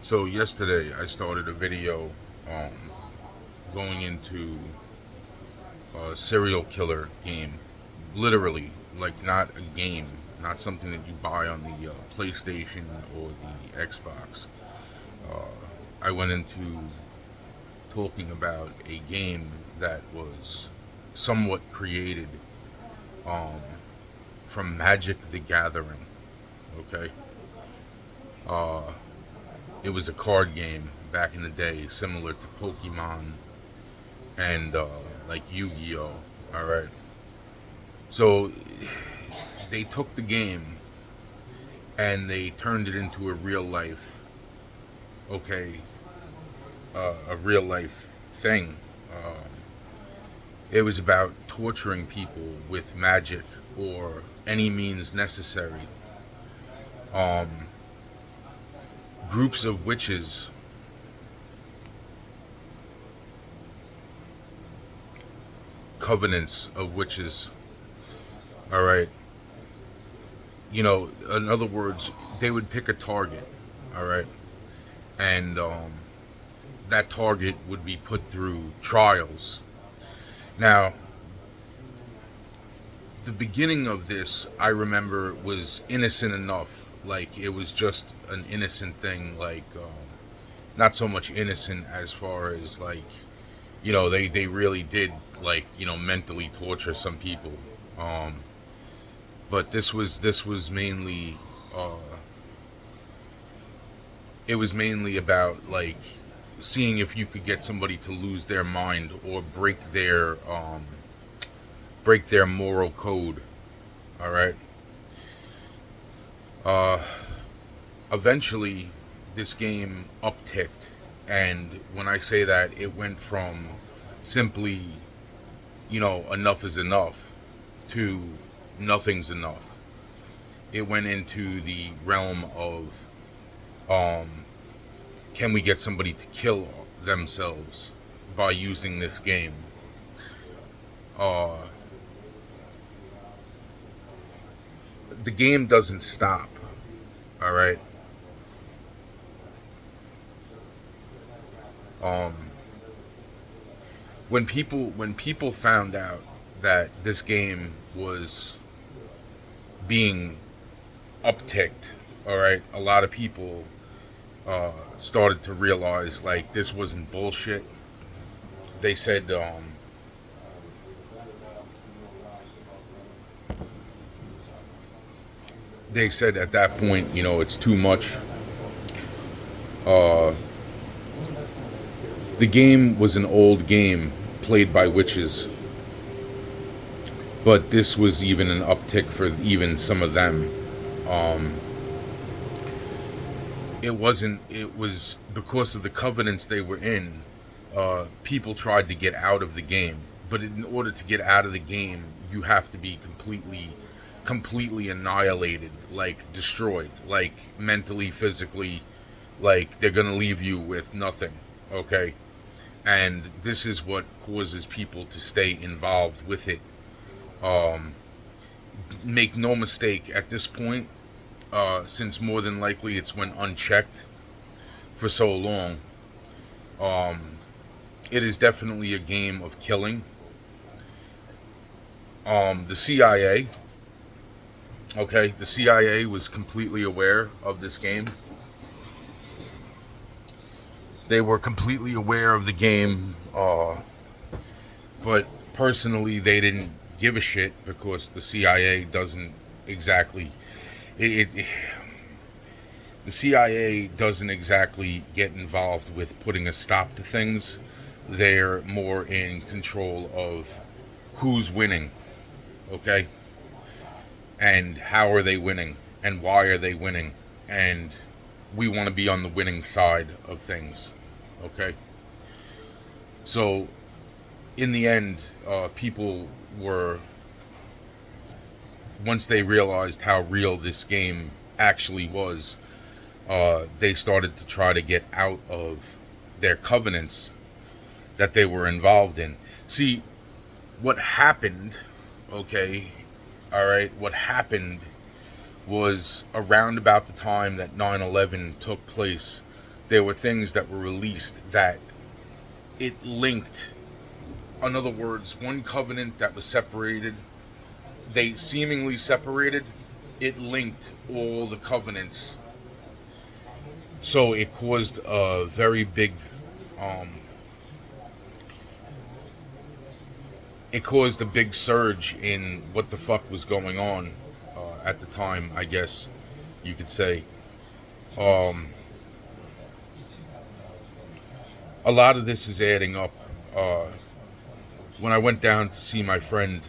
So yesterday I started a video um, going into a serial killer game. Literally, like not a game, not something that you buy on the PlayStation or the Xbox. Uh, I went into talking about a game that was somewhat created um, from Magic the Gathering. Okay, uh, it was a card game back in the day, similar to Pokemon and like Yu-Gi-Oh. All right. So they took the game and they turned it into a real life, okay, a real life thing. It was about torturing people with magic or any means necessary. Um, Groups of witches, covenants of witches. All right. In other words, they would pick a target. All right. And that target would be put through trials. Now, the beginning of this, I remember, was innocent enough. Like, it was just an innocent thing. Like, not so much innocent as far as, like, they really did, like, mentally torture some people. Um, but this was mainly, uh, it was mainly about, like, seeing if you could get somebody to lose their mind or break their moral code. All right. Uh, Eventually, this game upticked, and when I say that, it went from simply, enough is enough, to nothing's enough. It went into the realm of, um, can we get somebody to kill themselves by using this game? Uh, the game doesn't stop. All right. Um, when people found out that this game was being upticked, all right, a lot of people started to realize like this wasn't bullshit. They said at that point, it's too much. Uh, the game was an old game played by witches, but this was even an uptick for even some of them. Um, it wasn't. It was because of the covenants they were in. People tried to get out of the game, but in order to get out of the game, you have to be completely annihilated, like destroyed, like mentally, physically, like they're gonna leave you with nothing. Okay, and this is what causes people to stay involved with it. Um, Make no mistake, at this point, since more than likely it's went unchecked for so long, um, it is definitely a game of killing. The CIA, okay, the CIA was completely aware of this game. They were completely aware of the game, but personally, they didn't give a shit because the CIA doesn't exactly. It the CIA doesn't exactly get involved with putting a stop to things. They're more in control of who's winning, okay? And how are they winning? And why are they winning? And we want to be on the winning side of things, okay? So, in the end, people were, once they realized how real this game actually was, they started to try to get out of their covenants that they were involved in. See, what happened, okay, all right, what happened was around about the time that 9/11 took place, there were things that were released that it linked. In other words, one covenant that was separated, they seemingly separated, it linked all the covenants. So it caused a very big, it caused a big surge in what the fuck was going on at the time, I guess you could say. Um, a lot of this is adding up. Uh, when I went down to see my friend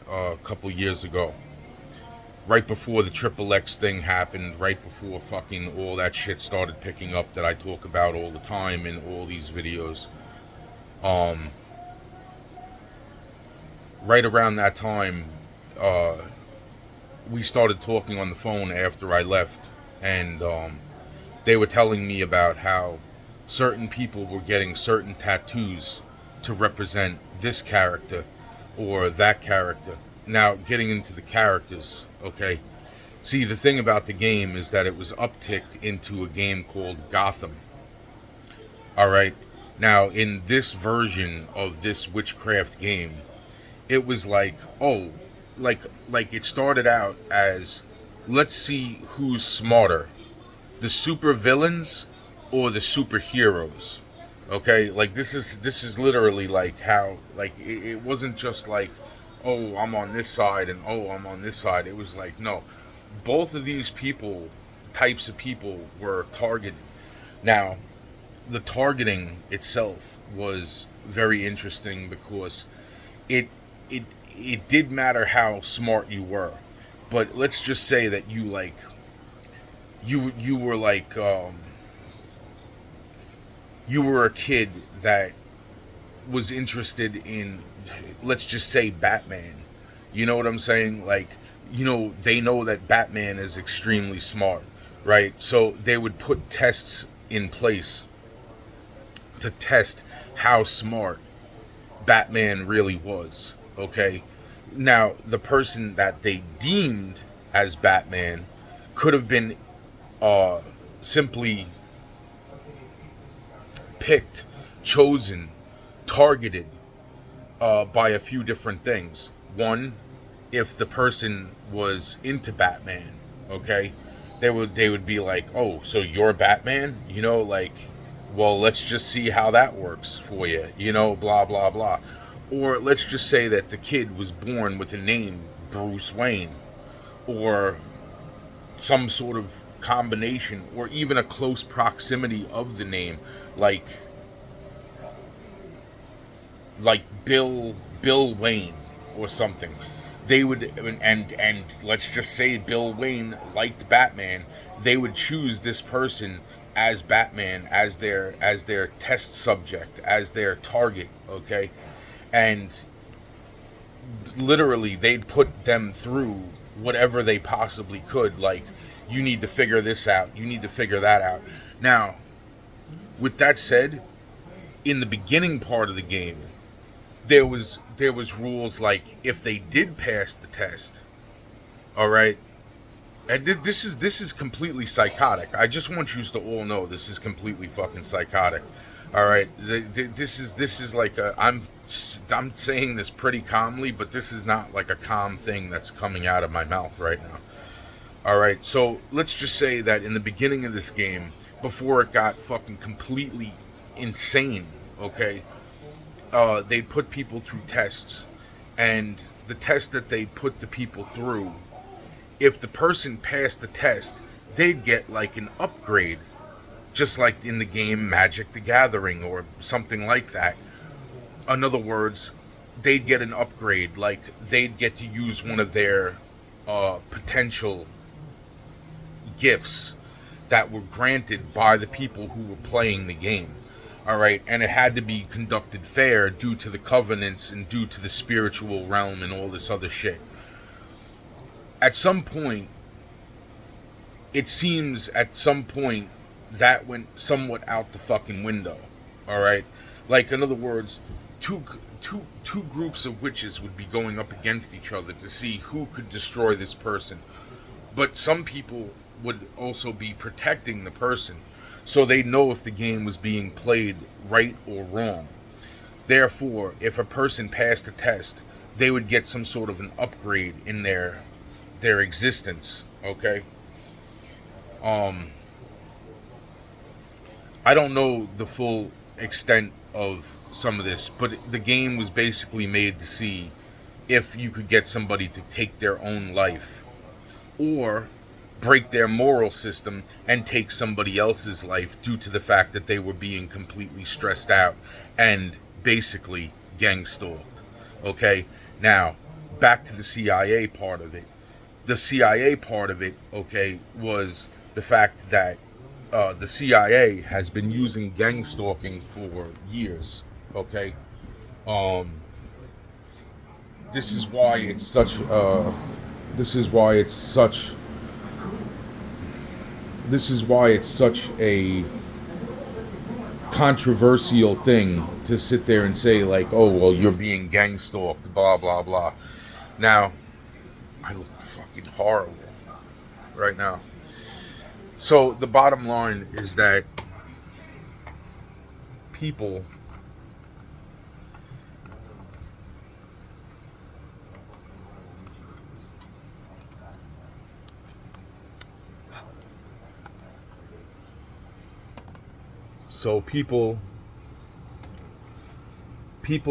a couple years ago, right before the Triple X thing happened, right before fucking all that shit started picking up that I talk about all the time in all these videos. Right around that time, we started talking on the phone after I left, and they were telling me about how certain people were getting certain tattoos to represent this character or that character. Now, getting into the characters, okay? See, the thing about the game is that it was upticked into a game called Gotham. Alright? Now, in this version of this witchcraft game, it was like, oh, like it started out as, let's see who's smarter, the super villains or the superheroes. Okay, like this is literally like how, like it wasn't just like, oh, I'm on this side and oh, I'm on this side. It was like, no, both of these types of people were targeted. Now, the targeting itself was very interesting because it it did matter how smart you were, but let's just say that you like you were like you were a kid that was interested in, let's just say, Batman. You know what I'm saying? Like, you know, they know that Batman is extremely smart, right? So they would put tests in place to test how smart Batman really was, okay? Now, the person that they deemed as Batman could have been simply picked, chosen, targeted by a few different things. One, if the person was into Batman, okay, they would be like, oh, so you're Batman? You know, like, well, let's just see how that works for you, you know, blah, blah, blah. Or let's just say that the kid was born with the name Bruce Wayne, or some sort of combination, or even a close proximity of the name, like Bill Wayne or something. They would, and let's just say Bill Wayne liked Batman, they would choose this person as Batman, as their test subject, as their target, okay? And literally they'd put them through whatever they possibly could, like, you need to figure this out, you need to figure that out. Now, with that said, in the beginning part of the game, there was rules like, if they did pass the test, all right, and this is completely psychotic. I just want you to all know this is completely fucking psychotic. All right, this is like I'm saying this pretty calmly, but this is not like a calm thing that's coming out of my mouth right now. All right, so let's just say that in the beginning of this game, before it got fucking completely insane, okay, they put people through tests, and the test that they put the people through, if the person passed the test, they'd get like an upgrade, just like in the game Magic the Gathering or something like that. In other words, they'd get an upgrade, like they'd get to use one of their potential gifts that were granted by the people who were playing the game. Alright, and it had to be conducted fair due to the covenants and due to the spiritual realm and all this other shit. At some point, it seems that went somewhat out the fucking window. Alright? Like, in other words, two groups of witches would be going up against each other to see who could destroy this person. But some people would also be protecting the person. so they know if the game was being played right or wrong. Therefore, if a person passed a test, they would get some sort of an upgrade in their existence. Okay. Um, I don't know the full extent of some of this, but the game was basically made to see if you could get somebody to take their own life or break their moral system and take somebody else's life due to the fact that they were being completely stressed out and basically gang stalked. Okay, now back to the CIA part of it. The CIA part of it, okay, was the fact that the CIA has been using gang stalking for years. Okay, um, this is why it's such. This is why it's such. This is why it's such a controversial thing to sit there and say like, oh well, you're being gang stalked, blah blah blah. Now, I look fucking horrible right now. So the bottom line is that people so people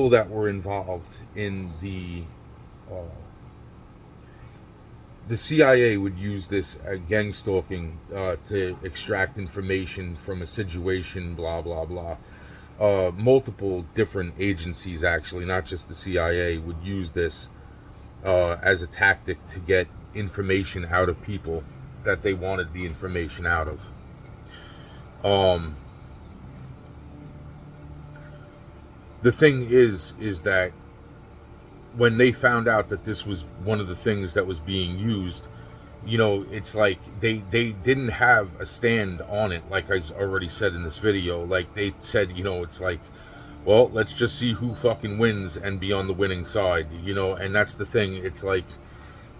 that were involved in the CIA would use this gang stalking to extract information from a situation, blah blah blah. Multiple different agencies, actually, not just the CIA, would use this as a tactic to get information out of people that they wanted the information out of. The thing is that when they found out that this was one of the things that was being used, it's like they didn't have a stand on it, like I already said in this video. Like they said, it's like, well, let's just see who fucking wins and be on the winning side, and that's the thing. It's like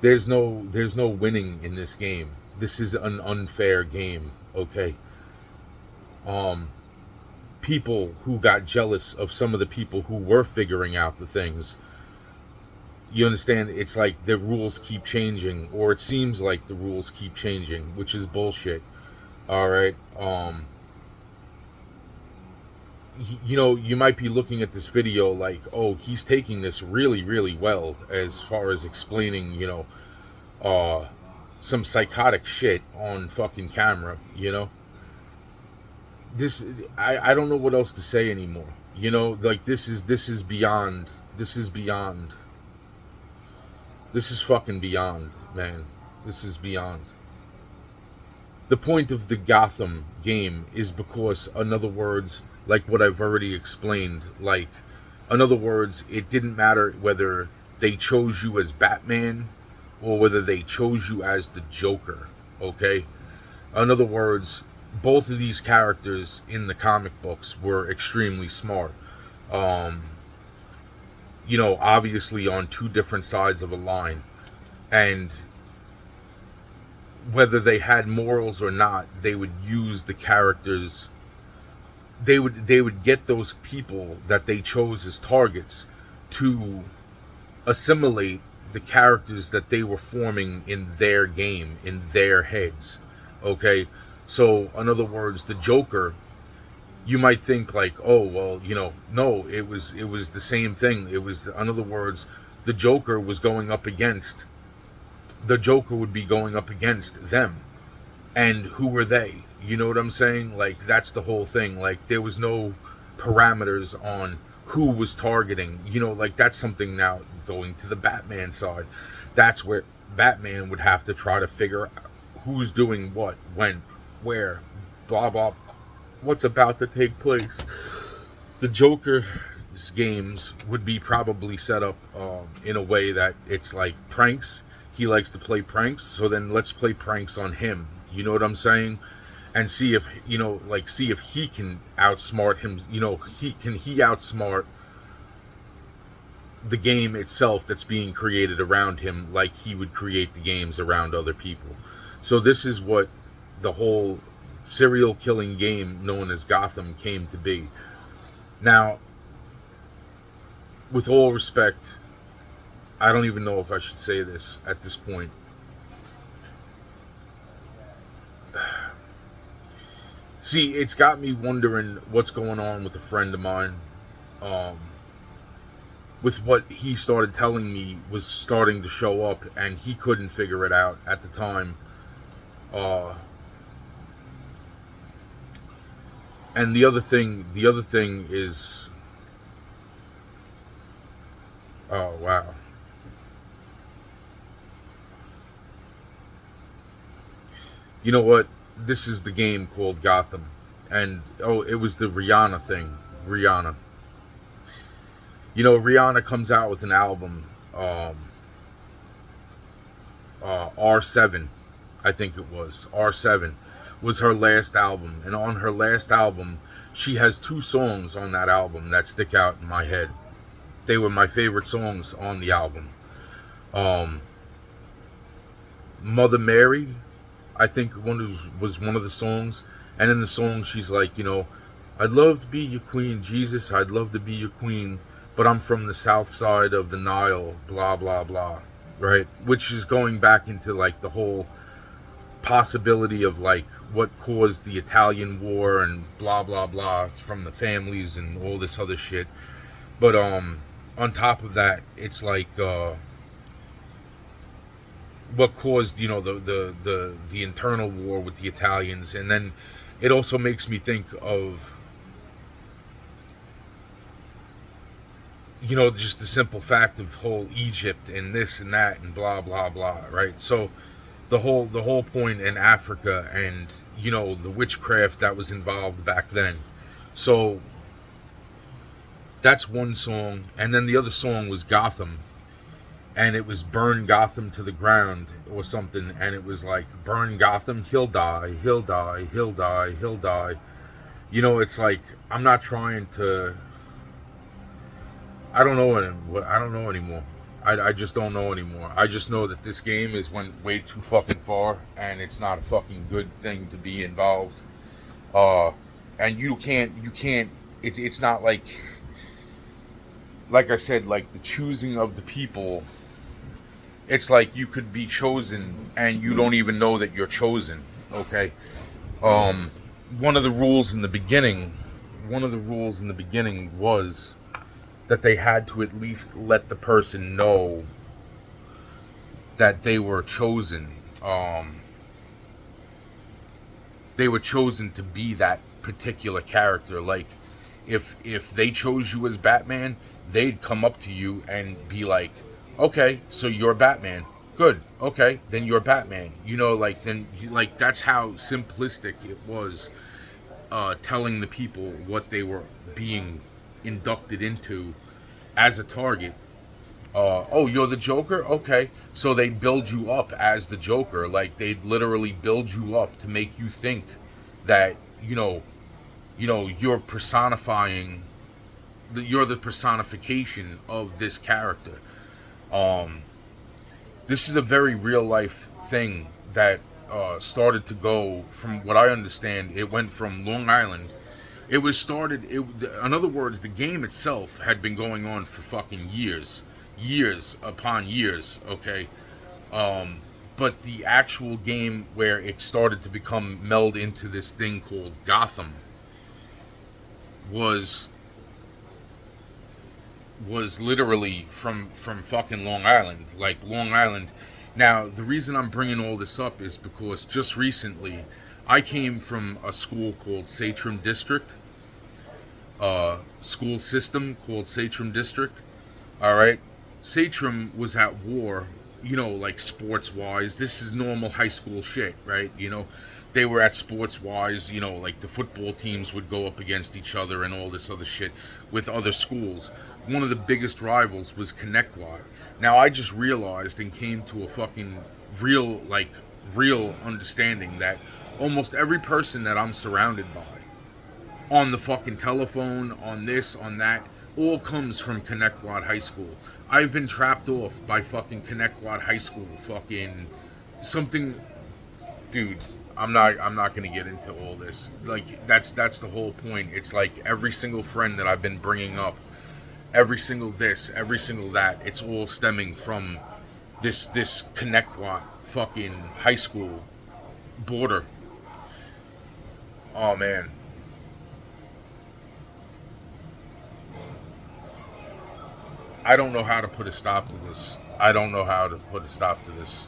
there's no winning in this game. This is an unfair game, okay? People who got jealous of some of the people who were figuring out the things, you understand, it's like the rules keep changing, or it seems like the rules keep changing, which is bullshit. All right. You might be looking at this video like, oh, he's taking this really, really well as far as explaining, some psychotic shit on fucking camera, This, I don't know what else to say anymore. Like this is beyond. This is beyond. This is fucking beyond, man. This is beyond. The point of the Gotham game is because, in other words, like what I've already explained, like, in other words, it didn't matter whether they chose you as Batman or whether they chose you as the Joker, okay? In other words, both of these characters in the comic books were extremely smart. Obviously on two different sides of a line. And whether they had morals or not, they would use the characters. They would get those people that they chose as targets to assimilate the characters that they were forming in their game, in their heads. Okay? So, in other words, the Joker, you might think like, oh, well, no, it was the same thing. It was, in other words, the Joker would be going up against them. And who were they? You know what I'm saying? Like, that's the whole thing. Like, there was no parameters on who was targeting. Like, that's something now going to the Batman side. That's where Batman would have to try to figure out who's doing what, when, where, blah, blah, what's about to take place. The Joker's games would be probably set up in a way that it's like pranks. He likes to play pranks, so then let's play pranks on him. You know what I'm saying? And see if, see if he can outsmart him. He outsmart the game itself that's being created around him, like he would create the games around other people. So this is what the whole serial killing game known as Gotham came to be. Now, with all respect, I don't even know if I should say this at this point. See, it's got me wondering what's going on with a friend of mine. Um, with what he started telling me was starting to show up, and he couldn't figure it out at the time. Uh, and the other thing is, oh wow, you know what? This is the game called Gotham, and oh, it was the Rihanna thing. Rihanna, Rihanna comes out with an album, R7, I think it was R7, was her last album, and on her last album, she has two songs on that album that stick out in my head. They were my favorite songs on the album. Um, Mother Mary, I think was one of the songs, and in the song she's like, I'd love to be your queen, Jesus, I'd love to be your queen, but I'm from the south side of the Nile, blah blah blah, right? Which is going back into like the whole possibility of like what caused the Italian war and blah blah blah from the families and all this other shit. But on top of that, it's like what caused the internal war with the Italians, and then it also makes me think of just the simple fact of whole Egypt and this and that and blah blah blah, right? So the whole point in Africa and the witchcraft that was involved back then. So that's one song, and then the other song was Gotham, and it was burn Gotham to the ground or something, and it was like burn Gotham, he'll die, he'll die, he'll die, he'll die. It's like I'm not trying to. I don't know I don't know anymore. I just don't know anymore. I just know that this game has went way too fucking far, and it's not a fucking good thing to be involved. And you can't. It's not like I said, like the choosing of the people. It's like you could be chosen and you don't even know that you're chosen. Okay. One of the rules in the beginning was that they had to at least let the person know that they were chosen. They were chosen to be that particular character. Like, if they chose you as Batman, they'd come up to you and be like, "Okay, so you're Batman. Good. Okay, then you're Batman." That's how simplistic it was. Telling the people what they were being inducted into as a target. Oh, you're the Joker? Okay. So they'd build you up as the Joker. Like, they'd literally build you up to make you think that, you're personifying, you're the personification of this character. This is a very real life thing that started to go, from what I understand, it went from Long Island. It was started, in other words, the game itself had been going on for fucking years upon years, okay? But the actual game where it started to become meld into this thing called Gotham was literally from fucking Long Island. Like, Long Island. Now, the reason I'm bringing all this up is because just recently I came from a school called Satram District, school system called Satram District. All right, Satram was at war, like sports wise. This is normal high school shit, right? They were at sports wise. Like the football teams would go up against each other and all this other shit with other schools. One of the biggest rivals was Connecticut. Now, I just realized and came to a fucking real understanding that almost every person that I'm surrounded by, on the fucking telephone, on this, on that, all comes from Connecticut High School. I've been trapped off by fucking Connecticut High School. Fucking something, dude. I'm not gonna get into all this. Like that's the whole point. It's like every single friend that I've been bringing up, every single this, every single that. It's all stemming from this Connecticut fucking high school border. Oh man, I don't know how to put a stop to this. I don't know how to put a stop to this.